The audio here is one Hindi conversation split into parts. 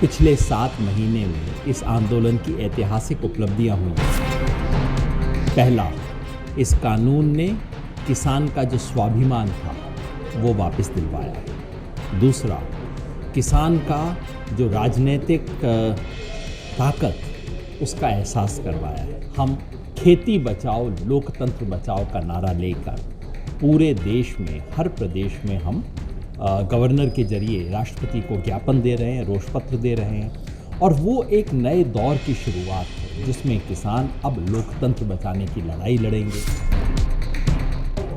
पिछले 7 महीने में इस आंदोलन की ऐतिहासिक उपलब्धियां हुई। पहला, इस कानून ने किसान का जो स्वाभिमान था वो वापस दिलवाया है। दूसरा, किसान का जो राजनीतिक ताकत उसका एहसास करवाया है। हम खेती बचाओ लोकतंत्र बचाओ का नारा लेकर पूरे देश में, हर प्रदेश में हम गवर्नर के जरिए राष्ट्रपति को ज्ञापन दे रहे हैं, रोष पत्र दे रहे हैं। और वो एक नए दौर की शुरुआत है जिसमें किसान अब लोकतंत्र बचाने की लड़ाई लड़ेंगे।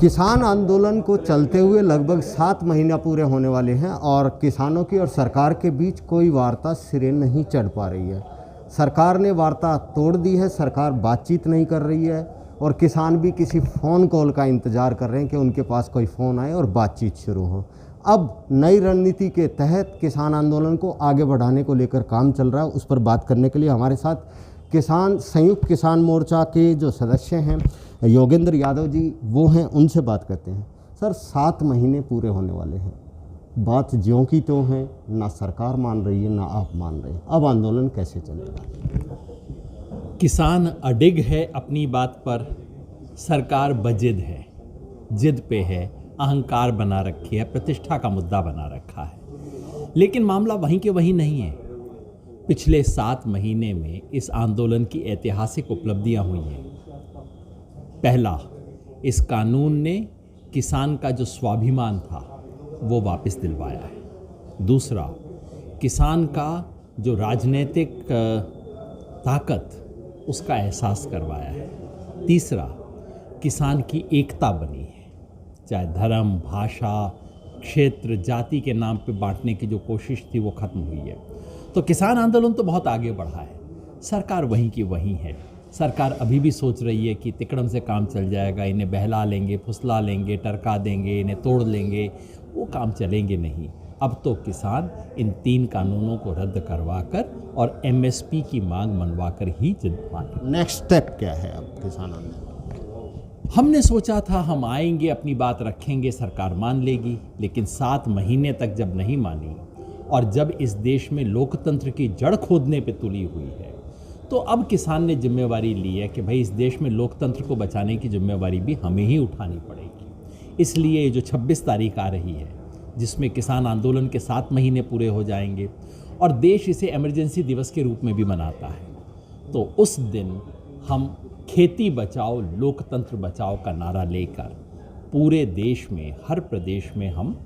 किसान आंदोलन को चलते हुए लगभग 7 महीना पूरे होने वाले हैं और किसानों की और सरकार के बीच कोई वार्ता सिरे नहीं चढ़ पा रही है। सरकार ने वार्ता तोड़ दी है, सरकार बातचीत नहीं कर रही है और किसान भी किसी फ़ोन कॉल का इंतज़ार कर रहे हैं कि उनके पास कोई फ़ोन आए और बातचीत शुरू हो। अब नई रणनीति के तहत किसान आंदोलन को आगे बढ़ाने को लेकर काम चल रहा है। उस पर बात करने के लिए हमारे साथ संयुक्त किसान मोर्चा के जो सदस्य हैं योगेंद्र यादव जी वो हैं, उनसे बात करते हैं। सर, 7 महीने पूरे होने वाले हैं, बात ज्यों की त्यों है, ना सरकार मान रही है ना आप मान रहे हैं। अब आंदोलन कैसे चलेगा? किसान अडिग है अपनी बात पर, सरकार बजिद है, जिद पे है, अहंकार बना रखी है, प्रतिष्ठा का मुद्दा बना रखा है। लेकिन मामला वहीं के वहीं नहीं है। पिछले 7 महीने में इस आंदोलन की ऐतिहासिक उपलब्धियां हुई हैं। पहला, इस कानून ने किसान का जो स्वाभिमान था वो वापस दिलवाया है। दूसरा, किसान का जो राजनीतिक ताकत उसका एहसास करवाया है। तीसरा, किसान की एकता बनी है, चाहे धर्म, भाषा, क्षेत्र, जाति के नाम पे बांटने की जो कोशिश थी वो खत्म हुई है। तो किसान आंदोलन तो बहुत आगे बढ़ा है, सरकार वहीं की वहीं है। सरकार अभी भी सोच रही है कि तिकड़म से काम चल जाएगा, इन्हें बहला लेंगे, फुसला लेंगे, टरका देंगे, इन्हें तोड़ लेंगे, वो काम चलेंगे नहीं। अब तो किसान इन 3 कानूनों को रद्द करवाकर और MSP की मांग मनवाकर ही जिद पाएंगे। नेक्स्ट स्टेप क्या है अब किसान आंदोलन? हमने सोचा था हम आएंगे, अपनी बात रखेंगे, सरकार मान लेगी, लेकिन 7 महीने तक जब नहीं मानी और जब इस देश में लोकतंत्र की जड़ खोदने पे तुली हुई है, तो अब किसान ने जिम्मेवारी ली है कि भाई इस देश में लोकतंत्र को बचाने की जिम्मेवारी भी हमें ही उठानी पड़ेगी। इसलिए जो 26 तारीख आ रही है जिसमें किसान आंदोलन के 7 महीने पूरे हो जाएंगे और देश इसे इमरजेंसी दिवस के रूप में भी मनाता है, तो उस दिन हम खेती बचाओ लोकतंत्र बचाओ का नारा लेकर पूरे देश में, हर प्रदेश में हम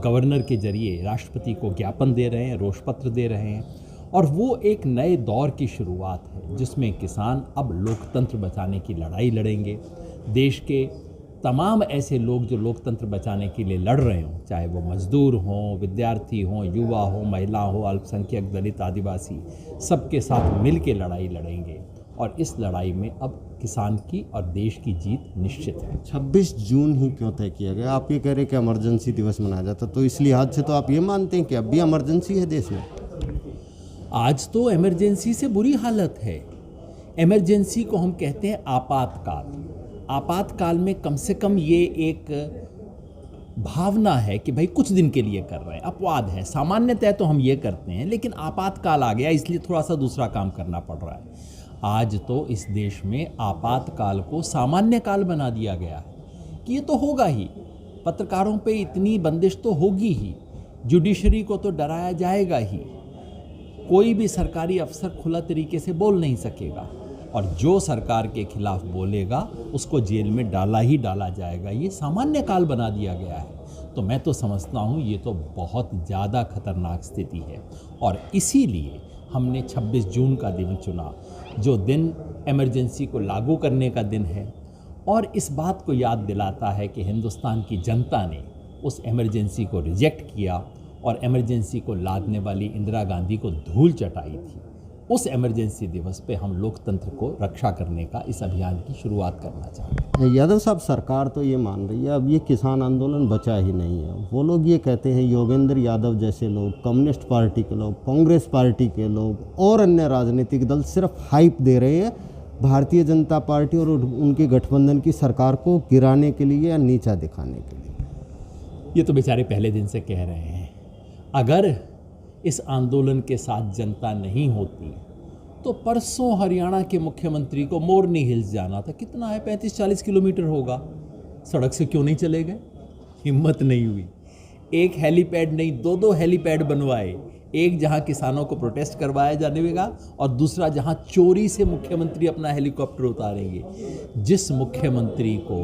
गवर्नर के जरिए राष्ट्रपति को ज्ञापन दे रहे हैं, रोष पत्र दे रहे हैं। और वो एक नए दौर की शुरुआत है जिसमें किसान अब लोकतंत्र बचाने की लड़ाई लड़ेंगे। देश के तमाम ऐसे लोग जो लोकतंत्र बचाने के लिए लड़ रहे हों, चाहे वो मजदूर हों, विद्यार्थी हों, युवा हों, महिला हो, अल्पसंख्यक, दलित, आदिवासी, सबके साथ मिल के लड़ाई लड़ेंगे। और इस लड़ाई में अब किसान की और देश की जीत निश्चित है। 26 जून ही क्यों तय किया गया? आप ये कह रहे हैं कि इमरजेंसी दिवस मनाया जाता, तो इस लिहाज से तो आप ये मानते हैं कि अब भी इमरजेंसी है देश में? आज तो इमरजेंसी से बुरी हालत है। इमरजेंसी को हम कहते हैं आपातकाल। आपातकाल में कम से कम ये एक भावना है कि भाई कुछ दिन के लिए कर रहे हैं, अपवाद है। सामान्यतः तो हम ये करते हैं, लेकिन आपातकाल आ गया इसलिए थोड़ा सा दूसरा काम करना पड़ रहा है। आज तो इस देश में आपातकाल को सामान्य काल बना दिया गया है कि ये तो होगा ही, पत्रकारों पे इतनी बंदिश तो होगी ही, जुडिशरी को तो डराया जाएगा ही, कोई भी सरकारी अफसर खुला तरीके से बोल नहीं सकेगा और जो सरकार के खिलाफ बोलेगा उसको जेल में डाला ही डाला जाएगा। ये सामान्य काल बना दिया गया है। तो मैं तो समझता हूँ ये तो बहुत ज़्यादा खतरनाक स्थिति है और इसीलिए हमने 26 जून का दिन चुना, जो दिन इमरजेंसी को लागू करने का दिन है और इस बात को याद दिलाता है कि हिंदुस्तान की जनता ने उस इमरजेंसी को रिजेक्ट किया और इमरजेंसी को लादने वाली इंदिरा गांधी को धूल चटाई थी। उस इमरजेंसी दिवस पे हम लोकतंत्र को रक्षा करने का इस अभियान की शुरुआत करना चाहते हैं। यादव साहब, सरकार तो ये मान रही है अब ये किसान आंदोलन बचा ही नहीं है। वो लोग ये कहते हैं, योगेंद्र यादव जैसे लोग, कम्युनिस्ट पार्टी के लोग, कांग्रेस पार्टी के लोग और अन्य राजनीतिक दल सिर्फ हाइप दे रहे हैं भारतीय जनता पार्टी और उनके गठबंधन की सरकार को गिराने के लिए या नीचा दिखाने के लिए। ये तो बेचारे पहले दिन से कह रहे हैं। अगर इस आंदोलन के साथ जनता नहीं होती तो परसों हरियाणा के मुख्यमंत्री को मोरनी हिल्स जाना था। कितना है, 35-40 किलोमीटर होगा। सड़क से क्यों नहीं चले गए? हिम्मत नहीं हुई। एक हेलीपैड नहीं, दो हेलीपैड बनवाए। एक जहां किसानों को प्रोटेस्ट करवाया जानेगा और दूसरा जहां चोरी से मुख्यमंत्री अपना हेलीकॉप्टर उतारेंगे। जिस मुख्यमंत्री को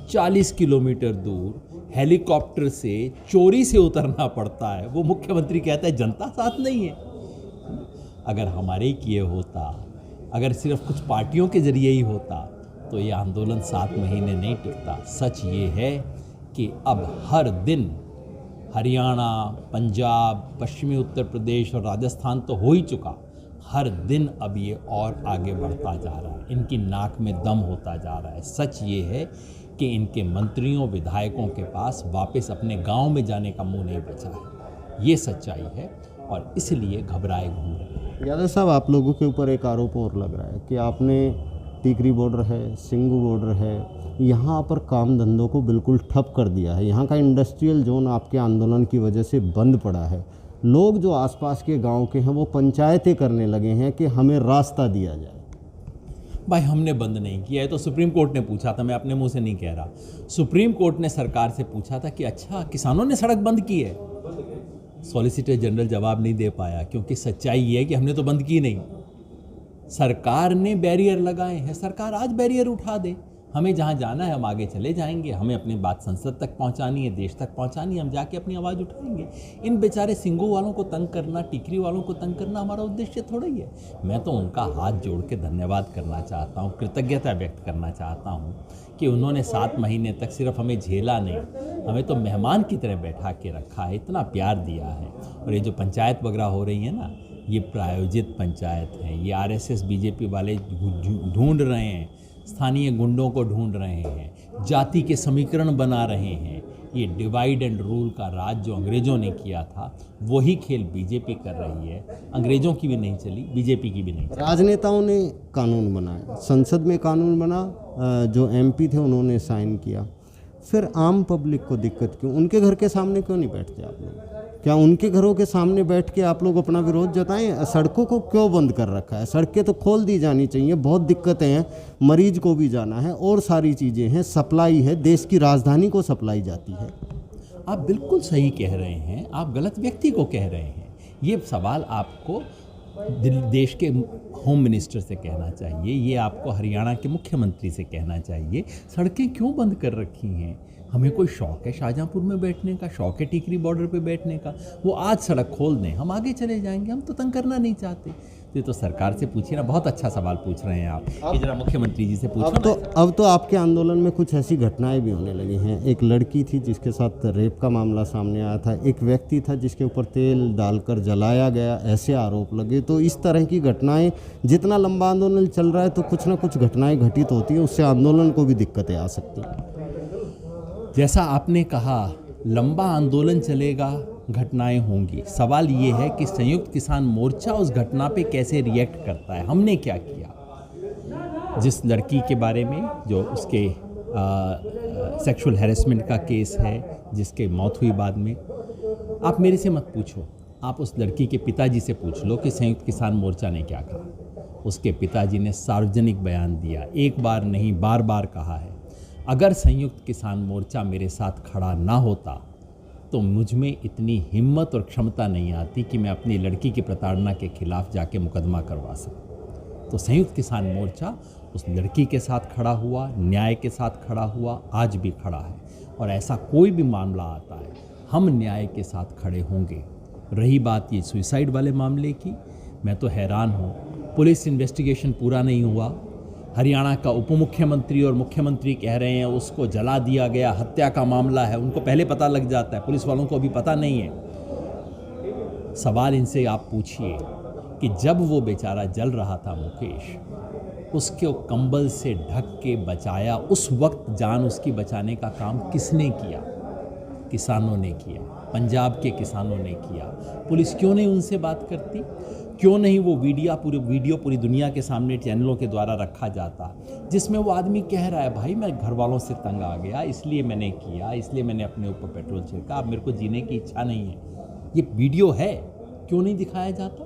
40 किलोमीटर दूर हेलीकॉप्टर से चोरी से उतरना पड़ता है, वो मुख्यमंत्री कहता है जनता साथ नहीं है। अगर हमारे किए होता, अगर सिर्फ कुछ पार्टियों के जरिए ही होता तो ये आंदोलन 7 महीने नहीं टिकता। सच ये है कि अब हर दिन हरियाणा, पंजाब, पश्चिमी उत्तर प्रदेश और राजस्थान तो हो ही चुका, हर दिन अब ये और आगे बढ़ता जा रहा है, इनकी नाक में दम होता जा रहा है। सच ये है कि इनके मंत्रियों, विधायकों के पास वापस अपने गांव में जाने का मुंह नहीं बचा है। ये सच्चाई है और इसलिए घबराए घूम रहे हैं। यादव साहब, आप लोगों के ऊपर एक आरोप और लग रहा है कि आपने टीकरी बॉर्डर है, सिंगू बॉर्डर है, यहाँ पर काम धंधों को बिल्कुल ठप कर दिया है। यहाँ का इंडस्ट्रियल जोन आपके आंदोलन की वजह से बंद पड़ा है। लोग जो आसपास के गांव के हैं वो पंचायतें करने लगे हैं कि हमें रास्ता दिया जाए। भाई, हमने बंद नहीं किया है, तो सुप्रीम कोर्ट ने पूछा था, मैं अपने मुंह से नहीं कह रहा। सुप्रीम कोर्ट ने सरकार से पूछा था कि अच्छा किसानों ने सड़क बंद की है। सॉलिसिटर जनरल जवाब नहीं दे पाया, क्योंकि सच्चाई ये है कि हमने तो बंद की नहीं, सरकार ने बैरियर लगाए हैं। सरकार आज बैरियर उठा दे, हमें जहाँ जाना है हम आगे चले जाएंगे। हमें अपनी बात संसद तक पहुँचानी है, देश तक पहुँचानी है, हम जाके अपनी आवाज़ उठाएंगे। इन बेचारे सिंगू वालों को तंग करना, टिकरी वालों को तंग करना हमारा उद्देश्य थोड़ा ही है। मैं तो उनका हाथ जोड़ के धन्यवाद करना चाहता हूँ, कृतज्ञता व्यक्त करना चाहता हूँ कि उन्होंने 7 महीने तक सिर्फ हमें झेला नहीं, हमें तो मेहमान की तरह बैठा के रखा है, इतना प्यार दिया है। और ये जो पंचायत वगैरह हो रही है ना, ये प्रायोजित पंचायत है। ये आरएसएस बीजेपी वाले ढूंढ रहे हैं, स्थानीय गुंडों को ढूंढ रहे हैं, जाति के समीकरण बना रहे हैं। ये डिवाइड एंड रूल का राज जो अंग्रेज़ों ने किया था, वही खेल बीजेपी कर रही है। अंग्रेज़ों की भी नहीं चली, बीजेपी की भी नहीं चली। राजनेताओं ने कानून बनाया, संसद में कानून बना, जो एमपी थे उन्होंने साइन किया, फिर आम पब्लिक को दिक्कत क्यों? उनके घर के सामने क्यों नहीं बैठते आप लोग? क्या उनके घरों के सामने बैठ के आप लोग अपना विरोध जताएं? सड़कों को क्यों बंद कर रखा है? सड़कें तो खोल दी जानी चाहिए, बहुत दिक्कतें हैं, मरीज को भी जाना है और सारी चीज़ें हैं, सप्लाई है, देश की राजधानी को सप्लाई जाती है। आप बिल्कुल सही कह रहे हैं, आप गलत व्यक्ति को कह रहे हैं। ये सवाल आपको देश के होम मिनिस्टर से कहना चाहिए, ये आपको हरियाणा के मुख्यमंत्री से कहना चाहिए। सड़कें क्यों बंद कर रखी हैं? हमें कोई शौक है शाहजहाँपुर में बैठने का, शौक है टिकरी बॉर्डर पे बैठने का, वो आज सड़क खोल दें, हम आगे चले जाएंगे, हम तो तंग करना नहीं चाहते। ये तो सरकार से पूछिए ना, बहुत अच्छा सवाल पूछ रहे हैं आप, ये जरा मुख्यमंत्री जी से पूछो। अब तो आपके आंदोलन में कुछ ऐसी घटनाएं भी होने लगी हैं। एक लड़की थी जिसके साथ रेप का मामला सामने आया था, एक व्यक्ति था जिसके ऊपर तेल डालकर जलाया गया, ऐसे आरोप लगे। तो इस तरह की घटनाएं, जितना लंबा आंदोलन चल रहा है तो कुछ ना कुछ घटनाएं घटित होती हैं, उससे आंदोलन को भी दिक्कतें आ सकती हैं। जैसा आपने कहा, लंबा आंदोलन चलेगा, घटनाएं होंगी। सवाल ये है कि संयुक्त किसान मोर्चा उस घटना पे कैसे रिएक्ट करता है। हमने क्या किया? जिस लड़की के बारे में, जो उसके सेक्सुअल हैरेसमेंट का केस है, जिसके मौत हुई बाद में, आप मेरे से मत पूछो, आप उस लड़की के पिताजी से पूछ लो कि संयुक्त किसान मोर्चा ने क्या कहा। उसके पिताजी ने सार्वजनिक बयान दिया, एक बार नहीं बार बार कहा है, अगर संयुक्त किसान मोर्चा मेरे साथ खड़ा ना होता तो मुझ में इतनी हिम्मत और क्षमता नहीं आती कि मैं अपनी लड़की की प्रताड़ना के खिलाफ जाके मुकदमा करवा सकूं। तो संयुक्त किसान मोर्चा उस लड़की के साथ खड़ा हुआ, न्याय के साथ खड़ा हुआ, आज भी खड़ा है। और ऐसा कोई भी मामला आता है, हम न्याय के साथ खड़े होंगे। रही बात ये सुसाइड वाले मामले की, मैं तो हैरान हूँ, पुलिस इन्वेस्टिगेशन पूरा नहीं हुआ। हरियाणा का उप मुख्यमंत्री और मुख्यमंत्री कह रहे हैं उसको जला दिया गया, हत्या का मामला है, उनको पहले पता लग जाता है, पुलिस वालों को अभी पता नहीं है। सवाल इनसे आप पूछिए कि जब वो बेचारा जल रहा था मुकेश, उसके कंबल से ढक के बचाया, उस वक्त जान उसकी बचाने का काम किसने किया? किसानों ने किया, पंजाब के किसानों ने किया। पुलिस क्यों नहीं उनसे बात करती? क्यों नहीं वो वीडियो पूरी दुनिया के सामने चैनलों के द्वारा रखा जाता, जिसमें वो आदमी कह रहा है, भाई मैं घर वालों से तंग आ गया, इसलिए मैंने किया, इसलिए मैंने अपने ऊपर पेट्रोल छिड़का, अब मेरे को जीने की इच्छा नहीं है। ये वीडियो है, क्यों नहीं दिखाया जाता?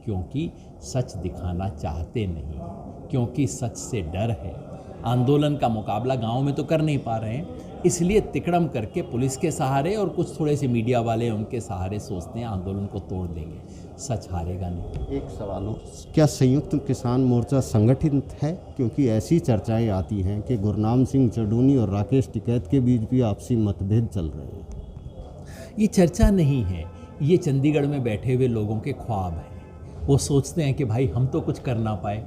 क्योंकि सच दिखाना चाहते नहीं, क्योंकि सच से डर है। आंदोलन का मुकाबला गांव में तो कर नहीं पा रहे हैं, इसलिए तिकड़म करके पुलिस के सहारे और कुछ थोड़े से मीडिया वाले उनके सहारे सोचते हैं आंदोलन को तोड़ देंगे। सच हारेगा नहीं। एक सवाल हो, क्या संयुक्त किसान मोर्चा संगठित है? क्योंकि ऐसी चर्चाएं आती हैं कि गुरनाम सिंह चडूनी और राकेश टिकैत के बीच भी आपसी मतभेद चल रहे हैं। ये चर्चा नहीं है, ये चंडीगढ़ में बैठे हुए लोगों के ख्वाब हैं। वो सोचते हैं कि भाई हम तो कुछ कर ना पाए,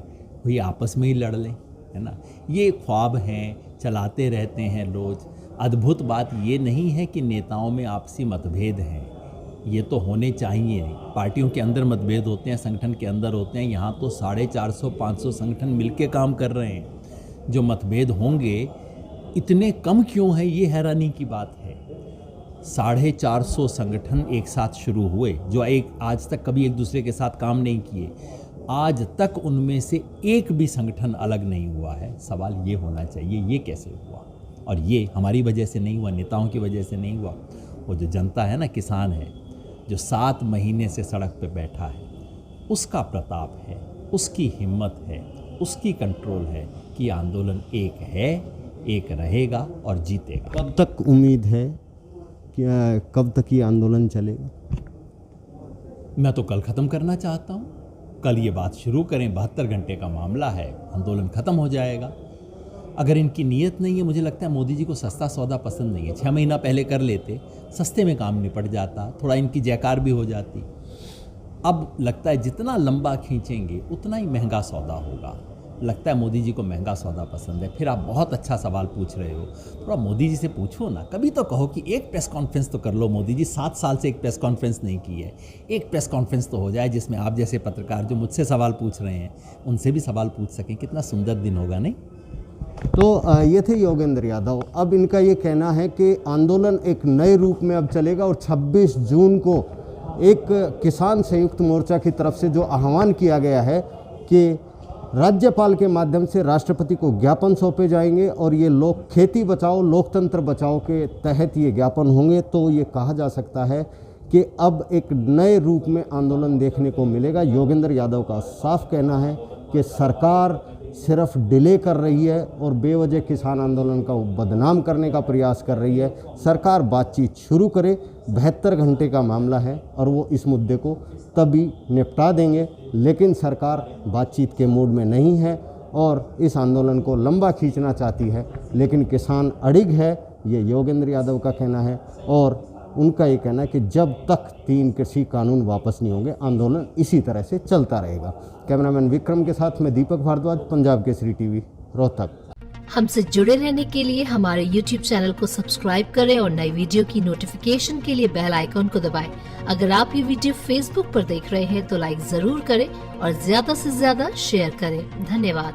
वही आपस में ही लड़ लें, है ना। ये ख्वाब हैं, चलाते रहते हैं रोज़। अद्भुत बात ये नहीं है कि नेताओं में आपसी मतभेद हैं, ये तो होने चाहिए। पार्टियों के अंदर मतभेद होते हैं, संगठन के अंदर होते हैं। यहाँ तो 450-500 संगठन मिलके काम कर रहे हैं। जो मतभेद होंगे इतने कम क्यों है, ये हैरानी की बात है। 450 संगठन एक साथ शुरू हुए, जो आज तक कभी एक दूसरे के साथ काम नहीं किए। आज तक उनमें से एक भी संगठन अलग नहीं हुआ है। सवाल ये होना चाहिए, ये कैसे हुआ? और ये हमारी वजह से नहीं हुआ, नेताओं की वजह से नहीं हुआ। वो जो जनता है ना, किसान है, जो 7 महीने से सड़क पे बैठा है, उसका प्रताप है, उसकी हिम्मत है, उसकी कंट्रोल है कि आंदोलन एक है, एक रहेगा और जीतेगा। कब तक उम्मीद है, क्या कब तक ये आंदोलन चलेगा? मैं तो कल ख़त्म करना चाहता हूँ। कल ये बात शुरू करें, 72 घंटे का मामला है, आंदोलन ख़त्म हो जाएगा। अगर इनकी नीयत नहीं है, मुझे लगता है मोदी जी को सस्ता सौदा पसंद नहीं है। 6 महीना पहले कर लेते, सस्ते में काम निपट जाता, थोड़ा इनकी जयकार भी हो जाती। अब लगता है जितना लंबा खींचेंगे उतना ही महंगा सौदा होगा। लगता है मोदी जी को महंगा सौदा पसंद है। फिर आप बहुत अच्छा सवाल पूछ रहे हो, थोड़ा मोदी जी से पूछो ना, कभी तो कहो कि एक प्रेस कॉन्फ्रेंस तो कर लो मोदी जी। 7 साल से एक प्रेस कॉन्फ्रेंस नहीं की है। एक प्रेस कॉन्फ्रेंस तो हो जाए जिसमें आप जैसे पत्रकार जो मुझसे सवाल पूछ रहे हैं उनसे भी सवाल पूछ सकें। कितना सुंदर दिन होगा, नहीं? तो ये थे योगेंद्र यादव। अब इनका ये कहना है कि आंदोलन एक नए रूप में अब चलेगा और 26 जून को एक किसान संयुक्त मोर्चा की तरफ से जो आह्वान किया गया है कि राज्यपाल के माध्यम से राष्ट्रपति को ज्ञापन सौंपे जाएंगे और ये लोग खेती बचाओ लोकतंत्र बचाओ के तहत ये ज्ञापन होंगे। तो ये कहा जा सकता है कि अब एक नए रूप में आंदोलन देखने को मिलेगा। योगेंद्र यादव का साफ कहना है कि सरकार सिर्फ डिले कर रही है और बेवजह किसान आंदोलन का बदनाम करने का प्रयास कर रही है। सरकार बातचीत शुरू करे, 72 घंटे का मामला है और वो इस मुद्दे को तभी निपटा देंगे, लेकिन सरकार बातचीत के मूड में नहीं है और इस आंदोलन को लंबा खींचना चाहती है। लेकिन किसान अड़िग है, ये योगेंद्र यादव का कहना है और उनका ये कहना है कि जब तक 3 कृषि कानून वापस नहीं होंगे आंदोलन इसी तरह से चलता रहेगा। कैमरामैन विक्रम के साथ मैं दीपक भारद्वाज, पंजाब केसरी टीवी, रोहतक। हमसे जुड़े रहने के लिए हमारे YouTube चैनल को सब्सक्राइब करें और नई वीडियो की नोटिफिकेशन के लिए बेल आइकॉन को दबाएं। अगर आप ये वीडियो Facebook पर देख रहे हैं तो लाइक जरूर करें और ज्यादा से ज्यादा शेयर करें। धन्यवाद।